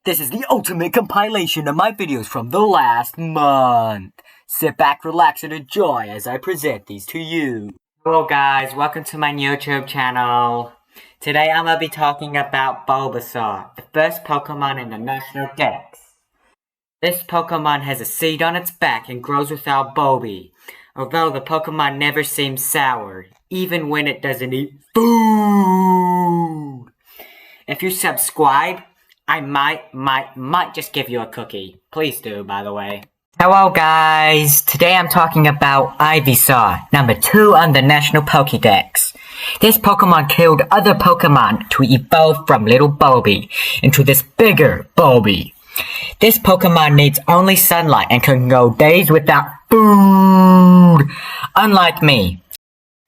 This is the ultimate compilation of my videos from the last month. Sit back, relax, and enjoy as I present these to you. Hello guys, welcome to my YouTube channel. Today I'm going to be talking about Bulbasaur, the first Pokemon in the National Dex. This Pokemon has a seed on its back and grows without Bulby, although the Pokemon never seems sour, even when it doesn't eat food. If you subscribe, I might just give you a cookie. Please do, by the way. Hello guys, today I'm talking about Ivysaur, number 2 on the National Pokedex. This Pokemon killed other Pokemon to evolve from little Bulby into this bigger Bulby. This Pokemon needs only sunlight and can go days without food, unlike me.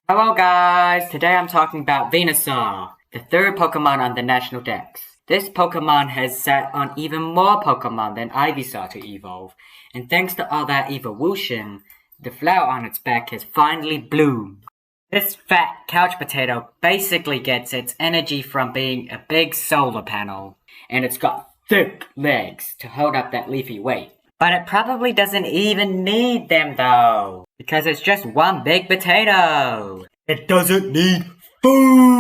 Hello guys, today I'm talking about Venusaur, the 3rd Pokemon on the National Dex. This Pokemon has sat on even more Pokemon than Ivysaur to evolve, and thanks to all that evolution, the flower on its back has finally bloomed. This fat couch potato basically gets its energy from being a big solar panel, and it's got thick legs to hold up that leafy weight. But it probably doesn't even need them though, because it's just one big potato. It doesn't need food!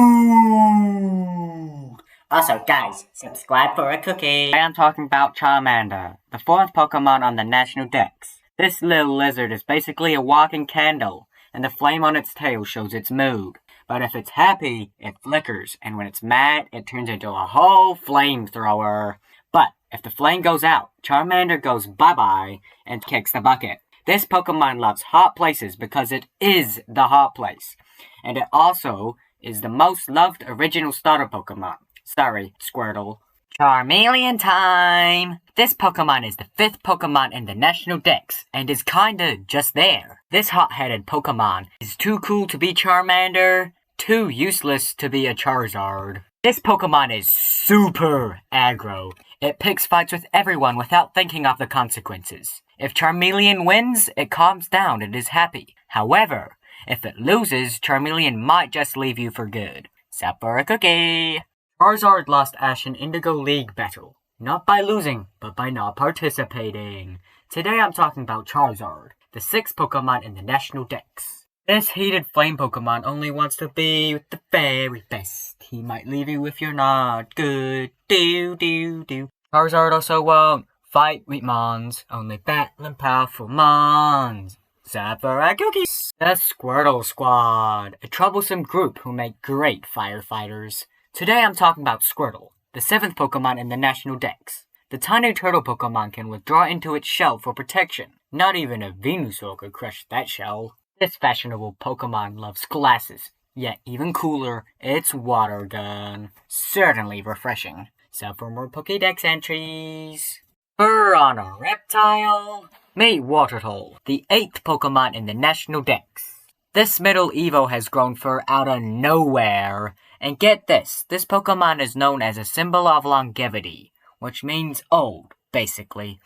Also, guys, subscribe for a cookie. I'm talking about Charmander, the 4th Pokemon on the National Dex. This little lizard is basically a walking candle, and the flame on its tail shows its mood. But if it's happy, it flickers, and when it's mad, it turns into a whole flamethrower. But if the flame goes out, Charmander goes bye-bye and kicks the bucket. This Pokemon loves hot places because it is the hot place. And it also is the most loved original starter Pokemon. Sorry, Squirtle. Charmeleon time! This Pokemon is the 5th Pokemon in the National Dex, and is kinda just there. This hot-headed Pokemon is too cool to be Charmander, too useless to be a Charizard. This Pokemon is super aggro. It picks fights with everyone without thinking of the consequences. If Charmeleon wins, it calms down and is happy. However, if it loses, Charmeleon might just leave you for good. Sup for a cookie! Charizard lost Ash in Indigo League battle. Not by losing, but by not participating. Today I'm talking about Charizard, the 6th Pokemon in the National Dex. This heated flame Pokemon only wants to be with the very best. He might leave you if you're not good. Charizard also won't fight with Mons, only battling powerful Mons. Sapphire cookies! The Squirtle Squad, a troublesome group who make great firefighters. Today I'm talking about Squirtle, the 7th Pokemon in the National Dex. The tiny turtle Pokemon can withdraw into its shell for protection. Not even a Venusaur could crush that shell. This fashionable Pokemon loves glasses, yet even cooler, its water gun. Certainly refreshing. So for more Pokedex entries. Fur on a reptile. Meet Wartortle, the 8th Pokemon in the National Dex. This middle Evo has grown fur out of nowhere. And get this Pokemon is known as a symbol of longevity, which means old, basically.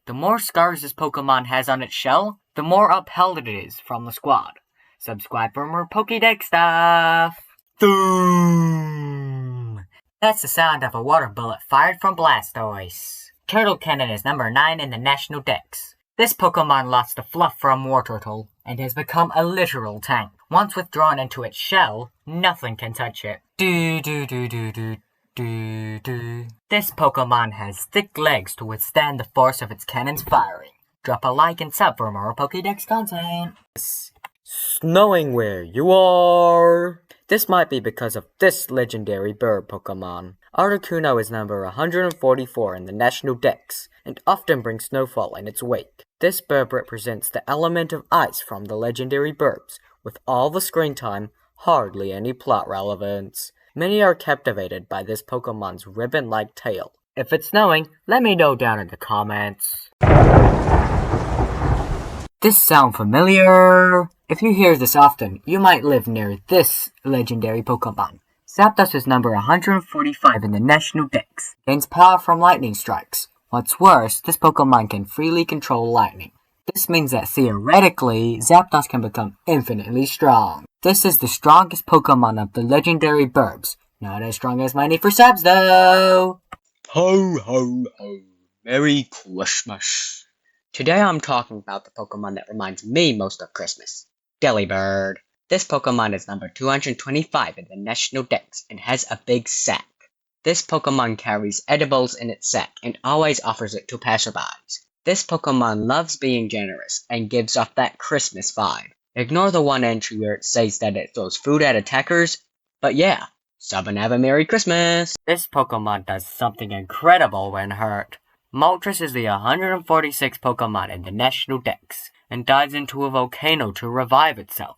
The more scars this Pokemon has on its shell, the more upheld it is from the squad. Subscribe for more Pokedex stuff! Boom! That's the sound of a water bullet fired from Blastoice. Turtle Cannon is number 9 in the National Dex. This Pokemon lost the fluff from Wartortle, and has become a literal tank. Once withdrawn into its shell, nothing can touch it. This Pokemon has thick legs to withstand the force of its cannon's firing. Drop a like and sub for more Pokedex content. Snowing where you are. This might be because of this legendary bird Pokemon. Articuno is number 144 in the National Dex, and often brings snowfall in its wake. This bird represents the element of ice from the legendary birds, with all the screen time, hardly any plot relevance. Many are captivated by this Pokemon's ribbon-like tail. If it's snowing, let me know down in the comments. This sound familiar? If you hear this often, you might live near this legendary Pokemon. Zapdos is number 145 in the National Dex. Gains power from lightning strikes. What's worse, this Pokemon can freely control lightning. This means that theoretically, Zapdos can become infinitely strong. This is the strongest Pokemon of the legendary Burbs. Not as strong as my need for subs though! Ho ho ho. Merry Christmas. Today I'm talking about the Pokemon that reminds me most of Christmas. Delibird. This Pokemon is number 225 in the National Dex and has a big sack. This Pokemon carries edibles in its sack and always offers it to passerbys. This Pokemon loves being generous and gives off that Christmas vibe. Ignore the one entry where it says that it throws food at attackers, but yeah, sub and have a Merry Christmas! This Pokemon does something incredible when hurt. Moltres is the 146th Pokemon in the National Dex, and dives into a volcano to revive itself.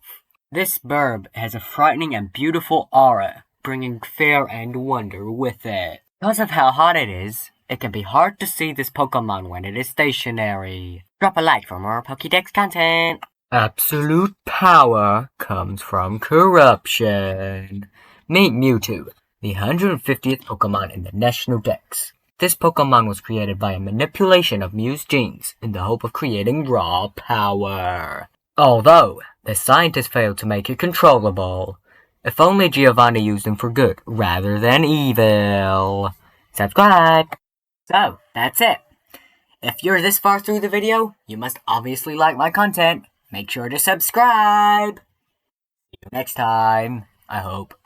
This burb has a frightening and beautiful aura, bringing fear and wonder with it. Because of how hot it is, it can be hard to see this Pokemon when it is stationary. Drop a like for more Pokedex content! Absolute power comes from corruption. Meet Mewtwo, the 150th Pokemon in the National Dex. This Pokemon was created by a manipulation of Mew's genes in the hope of creating raw power. Although, the scientists failed to make it controllable. If only Giovanni used him for good rather than evil. Subscribe! So, that's it. If you're this far through the video, you must obviously like my content. Make sure to subscribe! See you next time, I hope.